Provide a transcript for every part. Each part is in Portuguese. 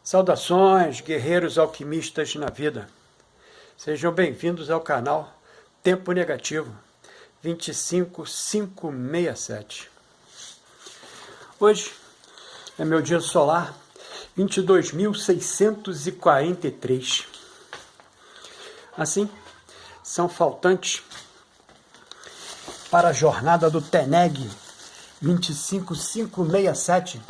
Saudações, guerreiros alquimistas na vida. Sejam bem-vindos ao canal Tempo Negativo 25567. Hoje é meu dia solar 22.643. Assim, são faltantes para a jornada do TENEG 25567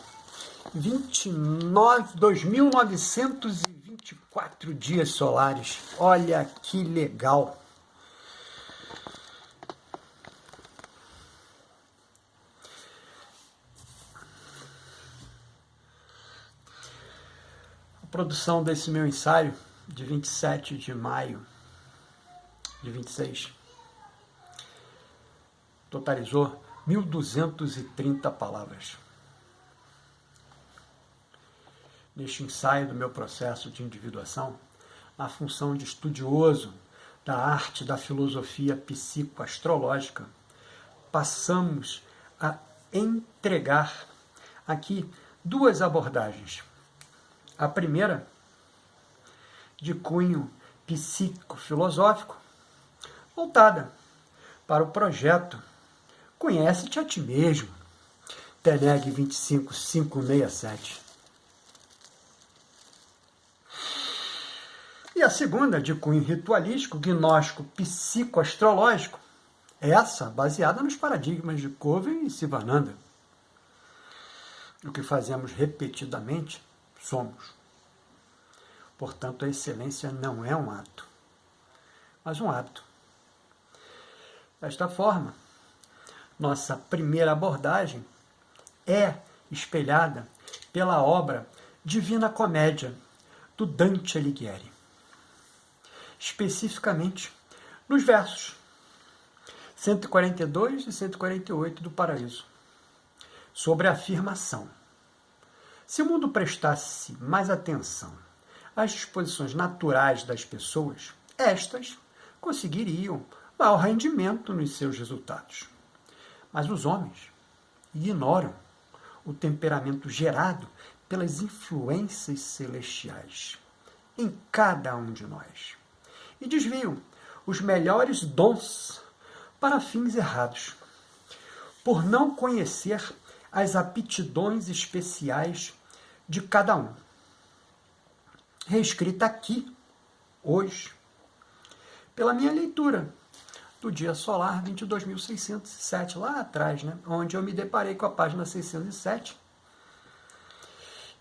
2.924 dias solares. Olha que legal! A produção desse meu ensaio de 27 de maio de 26 totalizou 1.230 palavras. Neste ensaio do meu processo de individuação, na função de estudioso da arte da filosofia psicoastrológica, passamos a entregar aqui duas abordagens. A primeira, de cunho psicofilosófico, voltada para o projeto Conhece-te a ti mesmo, TENEG 25567. E a segunda, de cunho ritualístico, gnóstico, psicoastrológico, essa baseada nos paradigmas de Coven e Sivananda. O que fazemos repetidamente, somos. Portanto, a excelência não é um ato, mas um hábito. Desta forma, nossa primeira abordagem é espelhada pela obra Divina Comédia, do Dante Alighieri. Especificamente nos versos 142 e 148 do Paraíso, sobre a afirmação: se o mundo prestasse mais atenção às disposições naturais das pessoas, estas conseguiriam maior rendimento nos seus resultados. Mas os homens ignoram o temperamento gerado pelas influências celestiais em cada um de nós e desviam os melhores dons para fins errados, por não conhecer as aptidões especiais de cada um. Reescrita aqui, hoje, pela minha leitura do dia solar 22.607, lá atrás, né, onde eu me deparei com a página 607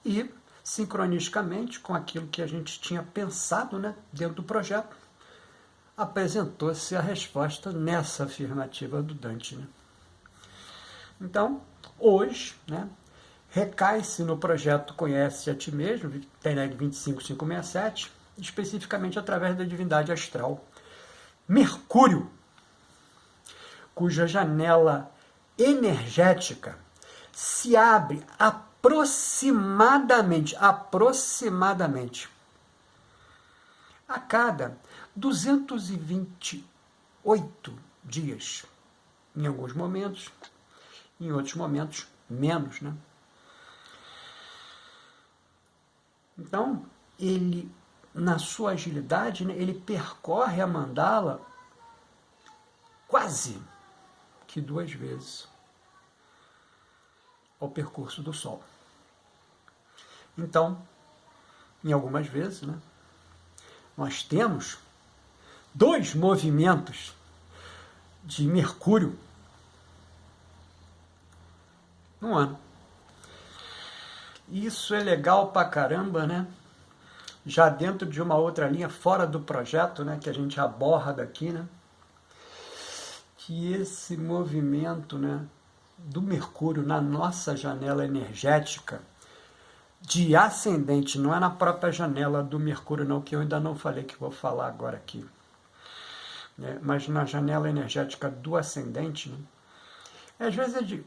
e, sincronisticamente com aquilo que a gente tinha pensado, né, dentro do projeto, apresentou-se a resposta nessa afirmativa do Dante. Né? Então, hoje, né, recai-se no projeto Conhece a Ti Mesmo, TENEG 25567, especificamente através da divindade astral Mercúrio, cuja janela energética se abre aproximadamente a cada 228 dias, em alguns momentos, em outros momentos menos, né? Então, ele, na sua agilidade, né, ele percorre a mandala quase que 2 vezes ao percurso do Sol. Então, em algumas vezes, né, nós temos 2 movimentos de Mercúrio no ano. Isso é legal pra caramba, né? Já dentro de uma outra linha, fora do projeto, né, que a gente aborda aqui, né? Que esse movimento, né, do Mercúrio na nossa janela energética de ascendente, não é na própria janela do Mercúrio, não, que eu ainda não falei, que vou falar agora aqui. Mas na janela energética do ascendente, né, às vezes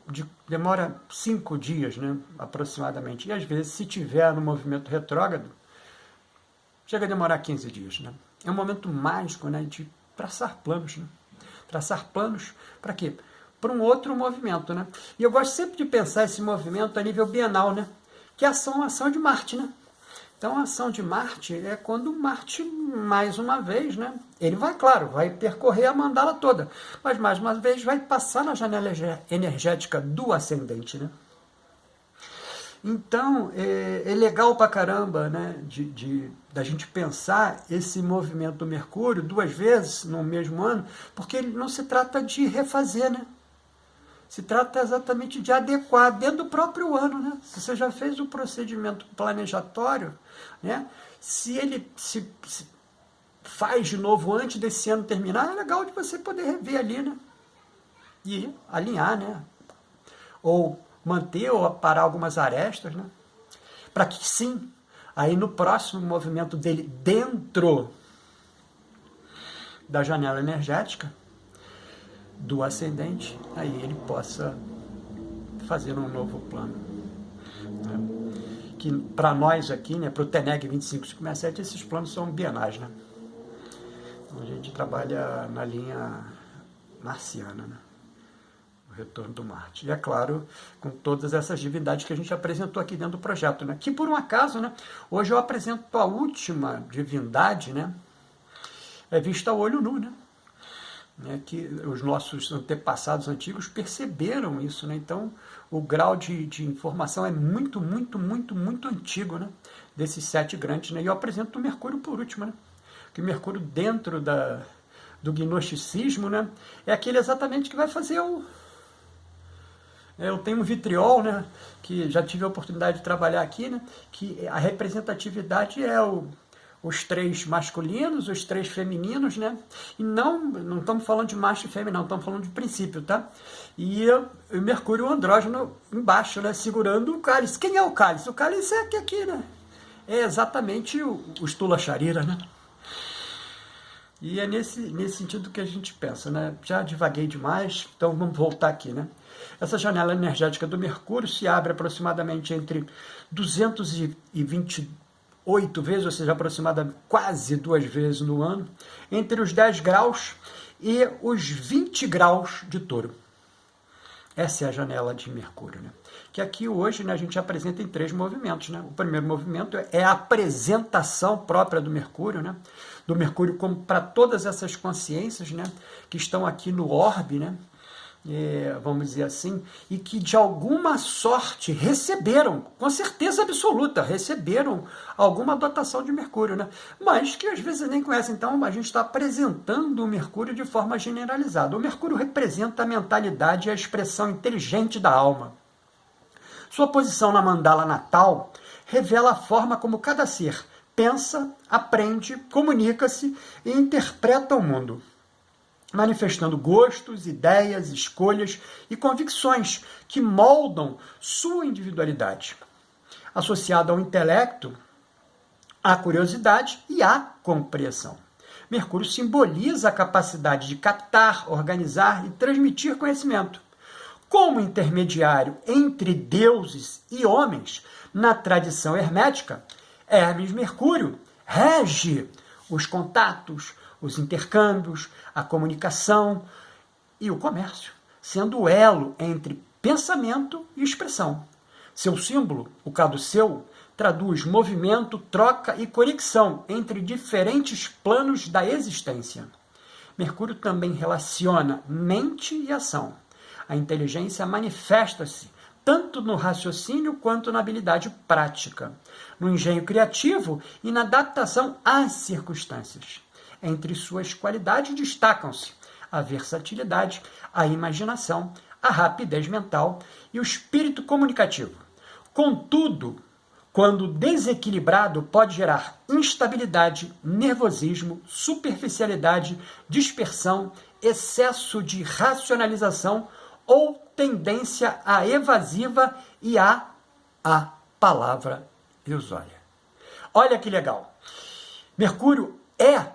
demora 5 dias, né, aproximadamente, e às vezes, se tiver no movimento retrógrado, chega a demorar 15 dias. Né? É um momento mágico, né, de traçar planos. Né? Traçar planos para quê? Para um outro movimento. Né? E eu gosto sempre de pensar esse movimento a nível bienal, né? Que é a ação de Marte. Né? Então, a ação de Marte é quando Marte, mais uma vez, né, ele vai, claro, vai percorrer a mandala toda, mas mais uma vez vai passar na janela energética do ascendente, né? Então, é legal pra caramba, né, da gente pensar esse movimento do Mercúrio 2 vezes no mesmo ano, porque ele não se trata de refazer, né? Se trata exatamente de adequar dentro do próprio ano, né? Se você já fez o procedimento planejatório, né? Se ele se faz de novo antes desse ano terminar, é legal de você poder rever ali, né? E alinhar, né? Ou manter ou parar algumas arestas, né? Para que sim, aí no próximo movimento dele dentro da janela energética do ascendente, aí ele possa fazer um novo plano. Né? Que para nós aqui, né, para o TENEG 2567, esses planos são bienais, né? Então a gente trabalha na linha marciana, né? O retorno do Marte. E é claro, com todas essas divindades que a gente apresentou aqui dentro do projeto, né? Que por um acaso, né, hoje eu apresento a última divindade, né? É vista a olho nu, né? Que os nossos antepassados antigos perceberam isso, né? Então o grau de informação é muito, muito, muito, muito antigo, né? Desses 7 grandes, né? E eu apresento o Mercúrio por último, né? Que o Mercúrio dentro do gnosticismo, né? É aquele exatamente que vai fazer eu tenho um vitriol, né? Que já tive a oportunidade de trabalhar aqui, né? Que a representatividade é os 3 masculinos, os 3 femininos, né? E não estamos falando de macho e fêmea, não, estamos falando de princípio, tá? E o Mercúrio, o andrógeno, embaixo, né? Segurando o cálice. Quem é o cálice? O cálice é aqui, né? É exatamente o Stula Charira, né? E é nesse sentido que a gente pensa, né? Já divaguei demais, então vamos voltar aqui, né? Essa janela energética do Mercúrio se abre aproximadamente entre 228 vezes, ou seja, aproximadamente quase 2 vezes no ano, entre os 10 graus e os 20 graus de Touro. Essa é a janela de Mercúrio, né? Que aqui hoje, né, a gente apresenta em 3 movimentos, né? O primeiro movimento é a apresentação própria do Mercúrio, né? Do Mercúrio como para todas essas consciências, né, que estão aqui no orbe, né? Vamos dizer assim, e que de alguma sorte receberam, com certeza absoluta, receberam alguma dotação de Mercúrio, né? Mas que às vezes nem conhecem. Então a gente está apresentando o Mercúrio de forma generalizada. O Mercúrio representa a mentalidade e a expressão inteligente da alma. Sua posição na mandala natal revela a forma como cada ser pensa, aprende, comunica-se e interpreta o mundo, manifestando gostos, ideias, escolhas e convicções que moldam sua individualidade, associada ao intelecto, à curiosidade e à compreensão. Mercúrio simboliza a capacidade de captar, organizar e transmitir conhecimento. Como intermediário entre deuses e homens, na tradição hermética, Hermes Mercúrio rege os contatos, os intercâmbios, a comunicação e o comércio, sendo o elo entre pensamento e expressão. Seu símbolo, o caduceu, traduz movimento, troca e conexão entre diferentes planos da existência. Mercúrio também relaciona mente e ação. A inteligência manifesta-se tanto no raciocínio quanto na habilidade prática, no engenho criativo e na adaptação às circunstâncias. Entre suas qualidades destacam-se a versatilidade, a imaginação, a rapidez mental e o espírito comunicativo. Contudo, quando desequilibrado, pode gerar instabilidade, nervosismo, superficialidade, dispersão, excesso de racionalização ou tendência à evasiva e à palavra ilusória. Olha que legal. Mercúrio é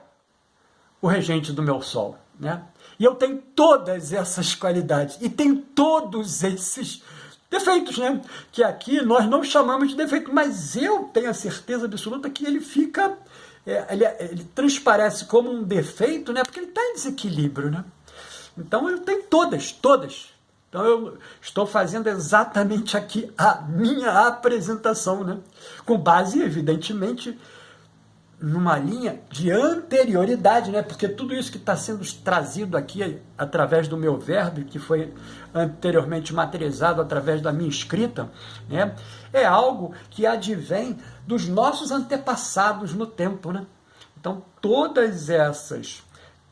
o regente do meu Sol, né? E eu tenho todas essas qualidades e tenho todos esses defeitos, né? Que aqui nós não chamamos de defeito, mas eu tenho a certeza absoluta que ele fica, ele transparece como um defeito, né? Porque ele está em desequilíbrio, né? Então eu tenho todas. Então eu estou fazendo exatamente aqui a minha apresentação, né? Com base, evidentemente, numa linha de anterioridade, né? Porque tudo isso que está sendo trazido aqui através do meu verbo, que foi anteriormente materializado através da minha escrita, né? É algo que advém dos nossos antepassados no tempo, né? Então, todas essas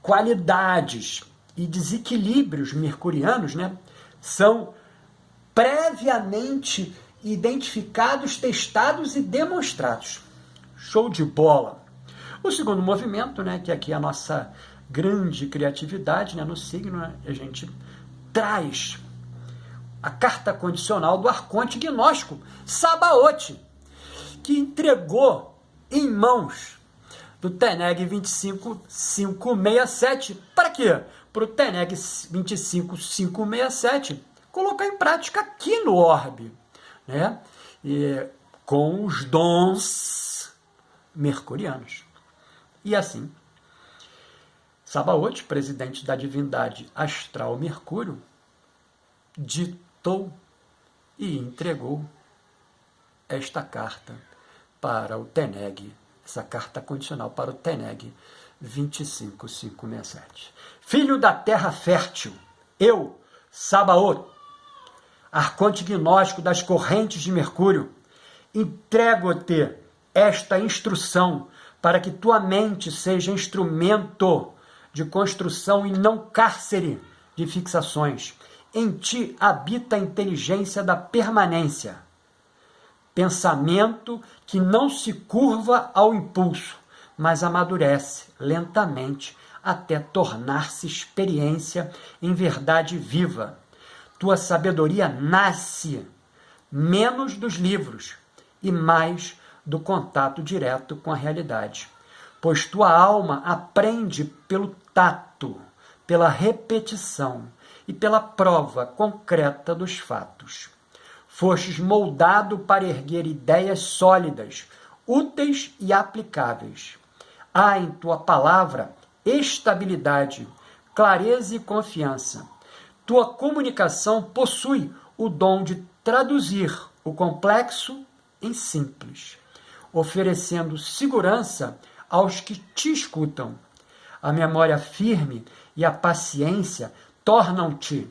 qualidades e desequilíbrios mercurianos, né, são previamente identificados, testados e demonstrados. Show de bola! O segundo movimento, né, que aqui é a nossa grande criatividade, né, no signo, né, a gente traz a carta condicional do arconte gnóstico Sabaote, que entregou em mãos do TENEG 25567. Para quê? Para o TENEG 25567 colocar em prática aqui no orbe, né? E com os dons mercurianos. E assim, Sabaote, presidente da divindade astral Mercúrio, ditou e entregou esta carta para o TENEG, essa carta condicional para o TENEG 25567. Filho da terra fértil, eu, Sabaote, arconte gnóstico das correntes de Mercúrio, entrego-te esta instrução para que tua mente seja instrumento de construção e não cárcere de fixações. Em ti habita a inteligência da permanência, pensamento que não se curva ao impulso, mas amadurece lentamente até tornar-se experiência em verdade viva. Tua sabedoria nasce menos dos livros e mais do contato direto com a realidade, pois tua alma aprende pelo tato, pela repetição e pela prova concreta dos fatos. Fostes moldado para erguer ideias sólidas, úteis e aplicáveis. Há em tua palavra estabilidade, clareza e confiança. Tua comunicação possui o dom de traduzir o complexo em simples, oferecendo segurança aos que te escutam. A memória firme e a paciência tornam-te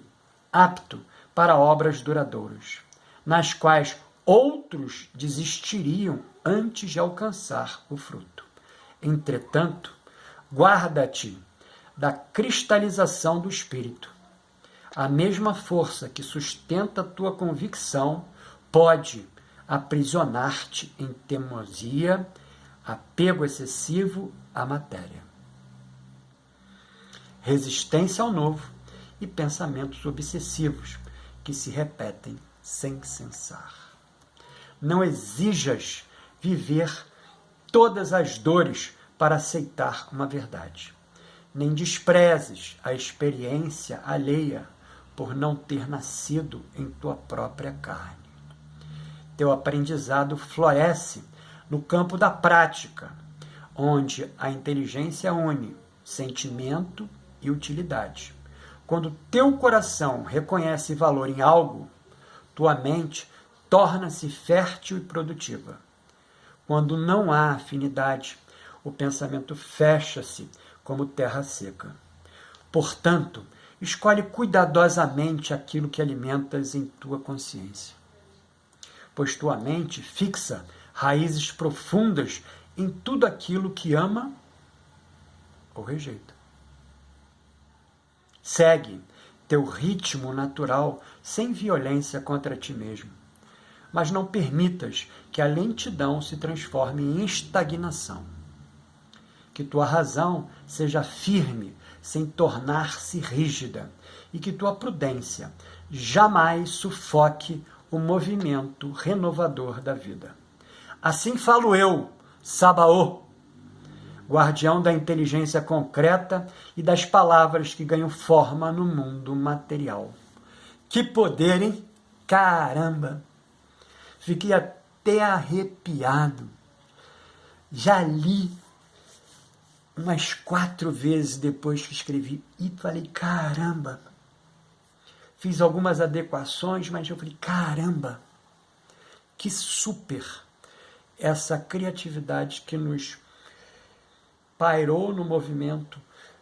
apto para obras duradouras, nas quais outros desistiriam antes de alcançar o fruto. Entretanto, guarda-te da cristalização do espírito. A mesma força que sustenta tua convicção pode aprisionar-te em teimosia, apego excessivo à matéria, resistência ao novo e pensamentos obsessivos que se repetem sem cessar. Não exijas viver todas as dores para aceitar uma verdade, nem desprezes a experiência alheia por não ter nascido em tua própria carne. Teu aprendizado floresce no campo da prática, onde a inteligência une sentimento e utilidade. Quando teu coração reconhece valor em algo, tua mente torna-se fértil e produtiva. Quando não há afinidade, o pensamento fecha-se como terra seca. Portanto, escolhe cuidadosamente aquilo que alimentas em tua consciência, pois tua mente fixa raízes profundas em tudo aquilo que ama ou rejeita. Segue teu ritmo natural sem violência contra ti mesmo, mas não permitas que a lentidão se transforme em estagnação. Que tua razão seja firme sem tornar-se rígida e que tua prudência jamais sufoque o movimento renovador da vida. Assim falo eu, Sabaote, guardião da inteligência concreta e das palavras que ganham forma no mundo material. Que poder, hein? Caramba! Fiquei até arrepiado. Já li umas 4 vezes depois que escrevi e falei, caramba, fiz algumas adequações, mas eu falei, caramba, que super essa criatividade que nos pairou no movimento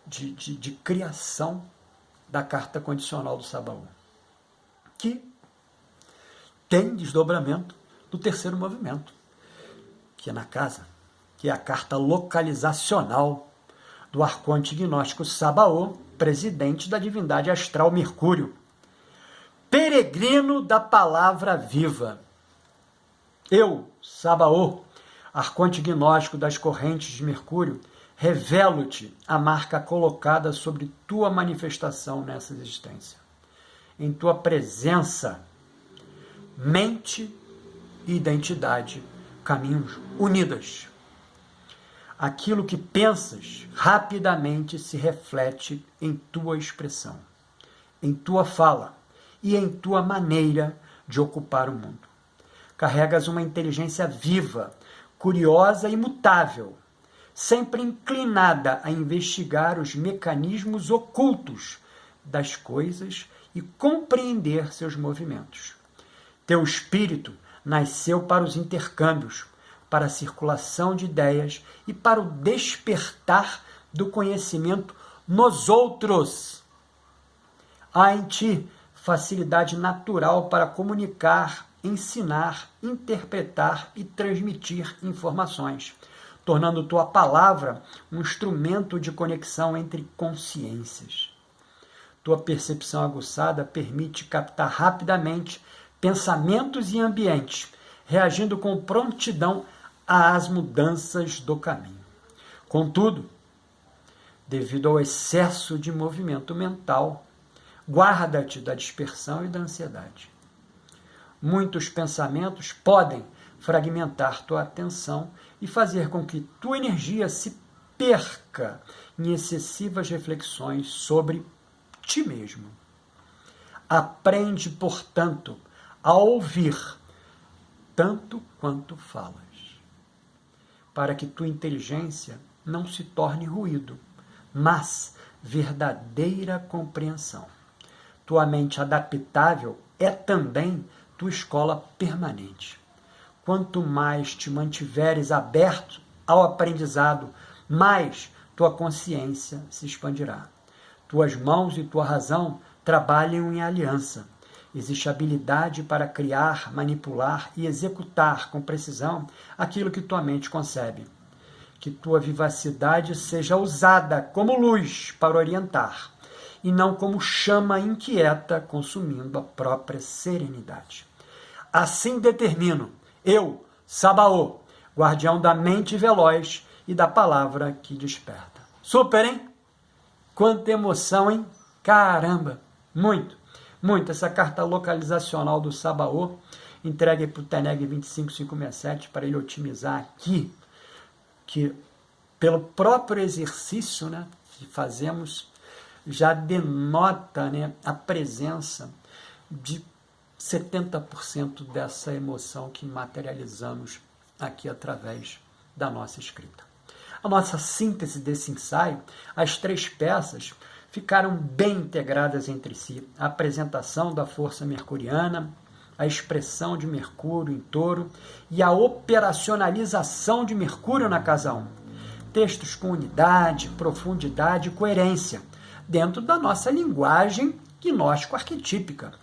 de criação da carta condicional do Sabaú, que tem desdobramento do terceiro movimento, que é na casa, que é a carta localizacional do arconte gnóstico Sabaú, presidente da divindade astral Mercúrio, peregrino da palavra viva. Eu, Sabaú, arconte gnóstico das correntes de Mercúrio, revelo-te a marca colocada sobre tua manifestação nessa existência. Em tua presença, mente e identidade, caminhos unidas. Aquilo que pensas rapidamente se reflete em tua expressão, em tua fala e em tua maneira de ocupar o mundo. Carregas uma inteligência viva, curiosa e mutável, sempre inclinada a investigar os mecanismos ocultos das coisas e compreender seus movimentos. Teu espírito nasceu para os intercâmbios, para a circulação de ideias e para o despertar do conhecimento nos outros. Há em ti facilidade natural para comunicar, ensinar, interpretar e transmitir informações, tornando tua palavra um instrumento de conexão entre consciências. Tua percepção aguçada permite captar rapidamente pensamentos e ambientes, reagindo com prontidão às mudanças do caminho. Contudo, devido ao excesso de movimento mental, guarda-te da dispersão e da ansiedade. Muitos pensamentos podem fragmentar tua atenção e fazer com que tua energia se perca em excessivas reflexões sobre ti mesmo. Aprende, portanto, a ouvir tanto quanto falas, para que tua inteligência não se torne ruído, mas verdadeira compreensão. Tua mente adaptável é também tua escola permanente. Quanto mais te mantiveres aberto ao aprendizado, mais tua consciência se expandirá. Tuas mãos e tua razão trabalham em aliança. Existe habilidade para criar, manipular e executar com precisão aquilo que tua mente concebe. Que tua vivacidade seja usada como luz para orientar, e não como chama inquieta consumindo a própria serenidade. Assim determino, eu, Sabaú, guardião da mente veloz e da palavra que desperta. Super, hein? Quanta emoção, hein? Caramba! Muito, muito. Essa carta localizacional do Sabaú, entregue para o Teneg 25567 para ele otimizar aqui, que pelo próprio exercício, né, que fazemos, já denota, né, a presença de 70% dessa emoção que materializamos aqui através da nossa escrita. A nossa síntese desse ensaio, as 3 peças ficaram bem integradas entre si. A apresentação da força mercuriana, a expressão de Mercúrio em Touro e a operacionalização de Mercúrio na casa 1. Textos com unidade, profundidade e coerência, dentro da nossa linguagem gnóstico-arquetípica,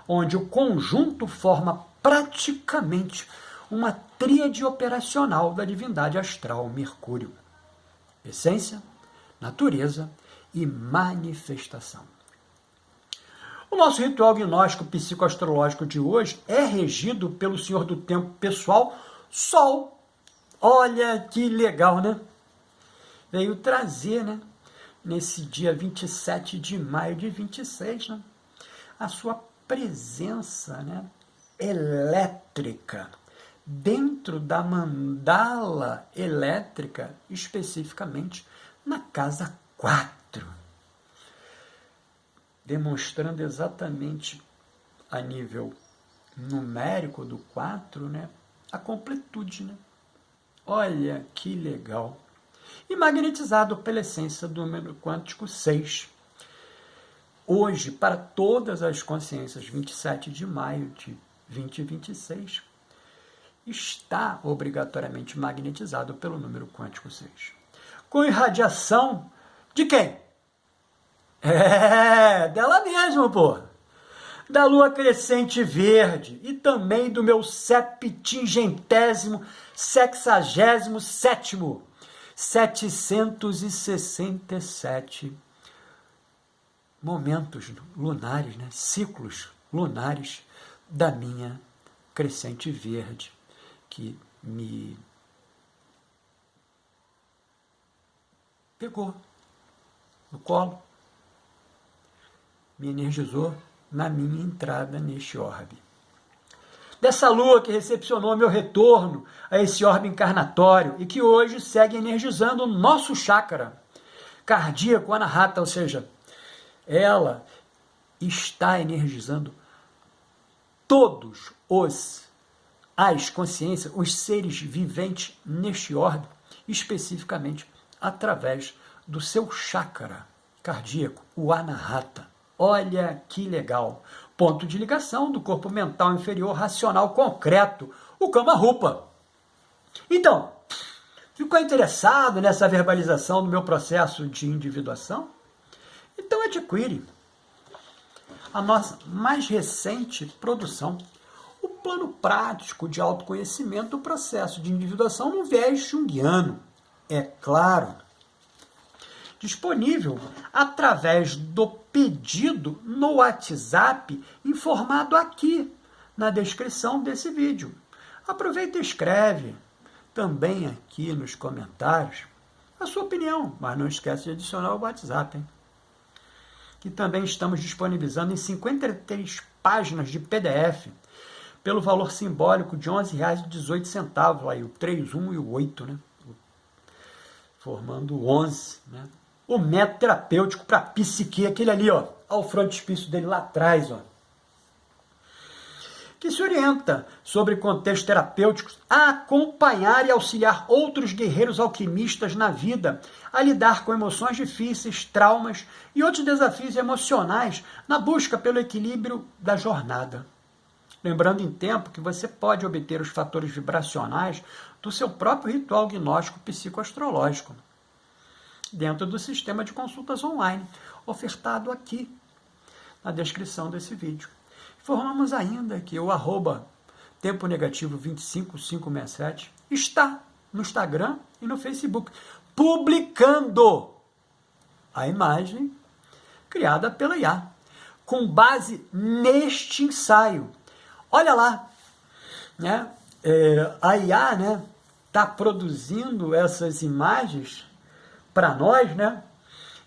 onde o conjunto forma praticamente uma tríade operacional da divindade astral Mercúrio. Essência, natureza e manifestação. O nosso ritual gnóstico psicoastrológico de hoje é regido pelo Senhor do Tempo pessoal, Sol. Olha que legal, né? Veio trazer, né, nesse dia 27 de maio de 26, né, a sua presença, né, elétrica dentro da mandala elétrica, especificamente na casa 4, demonstrando exatamente a nível numérico do 4, né, a completude, né? Olha que legal! E magnetizado pela essência do número quântico 6. hoje, para todas as consciências, 27 de maio de 2026, está obrigatoriamente magnetizado pelo número quântico 6. Com irradiação de quem? Dela mesma, pô. Da lua crescente verde e também do meu 767º, 767 momentos lunares, né? Ciclos lunares da minha crescente verde, que me pegou no colo, me energizou na minha entrada neste orbe. Dessa lua que recepcionou meu retorno a esse orbe encarnatório e que hoje segue energizando o nosso chakra cardíaco anahata, ou seja, ela está energizando todos as consciências, os seres viventes neste orbe, especificamente através do seu chakra cardíaco, o anahata. Olha que legal. Ponto de ligação do corpo mental inferior racional concreto, o Kama-Rupa. Então, ficou interessado nessa verbalização do meu processo de individuação? Então adquire a nossa mais recente produção, o plano prático de autoconhecimento do processo de individuação no viés junguiano. É claro, disponível através do pedido no WhatsApp, informado aqui na descrição desse vídeo. Aproveita e escreve também aqui nos comentários a sua opinião, mas não esquece de adicionar o WhatsApp, hein? Que também estamos disponibilizando em 53 páginas de PDF, pelo valor simbólico de R$ 11,18, aí o 3, 1 e o 8, né? Formando 11, né? O método terapêutico para psique, aquele ali, ó, ao frontispício dele lá atrás, ó, que se orienta sobre contextos terapêuticos a acompanhar e auxiliar outros guerreiros alquimistas na vida, a lidar com emoções difíceis, traumas e outros desafios emocionais na busca pelo equilíbrio da jornada. Lembrando em tempo que você pode obter os fatores vibracionais do seu próprio ritual gnóstico psicoastrológico, dentro do sistema de consultas online, ofertado aqui na descrição desse vídeo. Informamos ainda que o @tempo negativo 25567 está no Instagram e no Facebook, publicando a imagem criada pela IA, com base neste ensaio. Olha lá, né? A IA, né, está produzindo essas imagens para nós, né?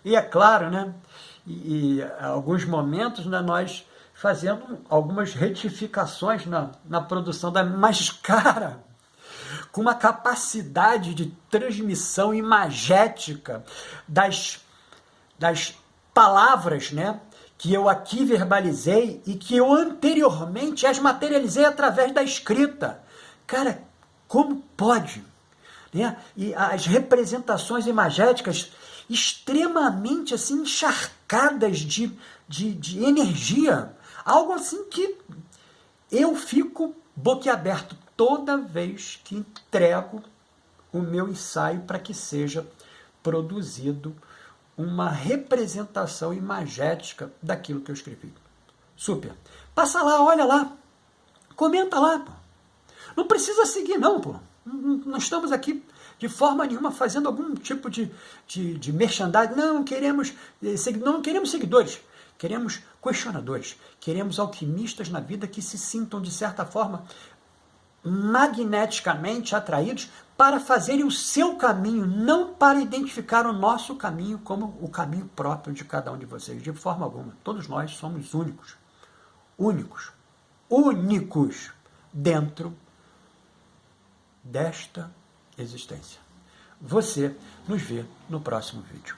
E é claro, né? E alguns momentos, né, nós fazendo algumas retificações na produção da, mas, cara, com uma capacidade de transmissão imagética das palavras, né, que eu aqui verbalizei e que eu anteriormente as materializei através da escrita. Cara, como pode? Né? E as representações imagéticas extremamente assim encharcadas de energia, algo assim que eu fico boquiaberto toda vez que entrego o meu ensaio para que seja produzido uma representação imagética daquilo que eu escrevi. Super. Passa lá, olha lá, comenta lá, pô. Não precisa seguir não, pô. Não estamos aqui de forma nenhuma fazendo algum tipo de merchandising. Não queremos seguidores. Queremos questionadores. Queremos alquimistas na vida que se sintam, de certa forma, magneticamente atraídos para fazerem o seu caminho, não para identificar o nosso caminho como o caminho próprio de cada um de vocês. De forma alguma. Todos nós somos únicos. Únicos dentro desta existência. Você nos vê no próximo vídeo.